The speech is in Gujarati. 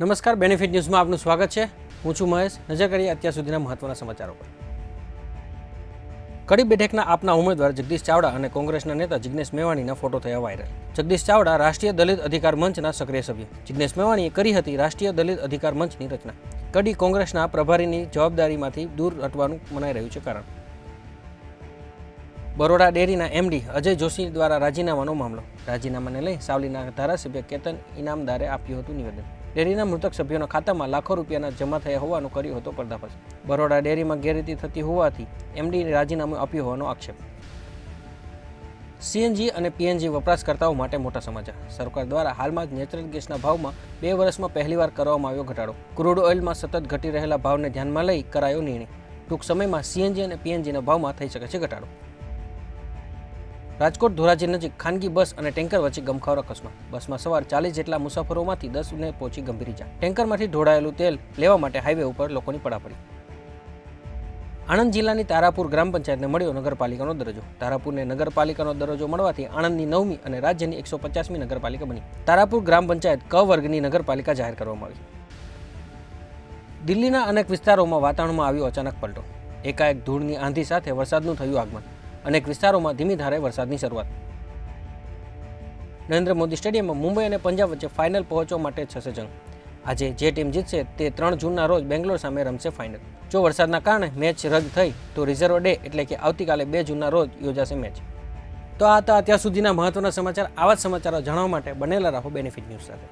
નમસ્કાર, બેનિફિટ ન્યૂઝમાં આપનું સ્વાગત છે. હું છું મહેશ. નજર કરીએ અત્યાર સુધીના મહત્વના સમાચારો પર. કડી બેઠકના આપના ઉમેદવાર જગદીશ ચાવડા અને કોંગ્રેસના નેતા જિગ્નેશ મેવાણીના ફોટો થયા વાયરલ. જગદીશ ચાવડા રાષ્ટ્રીય દલિત અધિકાર મંચના સક્રિય સભ્ય. જિગ્નેશ મેવાણીએ કરી હતી રાષ્ટ્રીય દલિત અધિકાર મંચની રચના. કડી કોંગ્રેસના પ્રભારીની જવાબદારીમાંથી દૂર હટવાનું મનાઈ રહ્યું છે કારણ. બરોડા ડેરીના એમડી અજય જોશી દ્વારા રાજીનામાનો મામલો. રાજીનામાને લઈ સાવલીના ધારાસભ્ય કેતન ઇનામદારે આપ્યું હતું નિવેદન. ડેરીના મૃતક સભ્યોના ખાતામાં લાખો રૂપિયાના જમા થયા હોવાનું કર્યો હતો પર્દાફાશ. બરોડા ડેરીમાં ગેરરીતિ થતી હોવાથી એમડીને રાજીનામું આપ્યું હોવાનો આક્ષેપ. સીએનજી અને પીએનજી વપરાશકર્તાઓ માટે મોટા સમાચાર. સરકાર દ્વારા હાલમાં જ નેચરલ ગેસના ભાવમાં 2 વર્ષમાં પહેલીવાર કરવામાં આવ્યો ઘટાડો. ક્રૂડ ઓઇલમાં સતત ઘટી રહેલા ભાવને ધ્યાનમાં લઈ કરાયો નિર્ણય. ટૂંક સમયમાં સીએનજી અને પીએનજીના ભાવમાં થઈ શકે છે ઘટાડો. રાજકોટ ધોરાજી નજીક ખાનગી બસ અને ટેન્કર વચ્ચે ગમખાર અકસ્માત. બસમાં સવાર 40 જેટલા મુસાફરોમાંથી 10ને પહોંચી ગંભીર ઇજા. ટેન્કરમાંથી ઢોળાયેલું તેલ લેવા માટે હાઈવે ઉપર લોકોની પડાપડી. આણંદ જિલ્લાની તારાપુર ગ્રામ પંચાયતને મળ્યો નગરપાલિકાનો દરજ્જો. તારાપુરને નગરપાલિકાનો દરજ્જો મળવાથી આણંદની 9મી અને રાજ્યની 150મી નગરપાલિકા બની. તારાપુર ગ્રામ પંચાયત ક વર્ગની નગરપાલિકા જાહેર કરવામાં આવી. દિલ્હીના અનેક વિસ્તારોમાં વાતાવરણમાં આવ્યો અચાનક પલટો. એકાએક ધૂળની આંધી સાથે વરસાદનું થયું આગમન. અનેક વિસ્તારોમાં ધીમી ધારે વરસાદની શરૂઆત. નરેન્દ્ર મોદી સ્ટેડિયમમાં મુંબઈ અને પંજાબ વચ્ચે ફાઇનલ પહોંચવા માટે થશે જંગ. આજે જે ટીમ જીતશે તે 3 જૂનના રોજ બેંગ્લોર સામે રમશે ફાઇનલ. જો વરસાદના કારણે મેચ રદ થઈ તો રિઝર્વ ડે એટલે કે આવતીકાલે 2 જૂનના રોજ યોજાશે મેચ. તો આ હતા અત્યાર સુધીના મહત્વના સમાચાર. આવા જ સમાચારો જાણવા માટે બનેલા રહો બેનિફિટ ન્યૂઝ સાથે.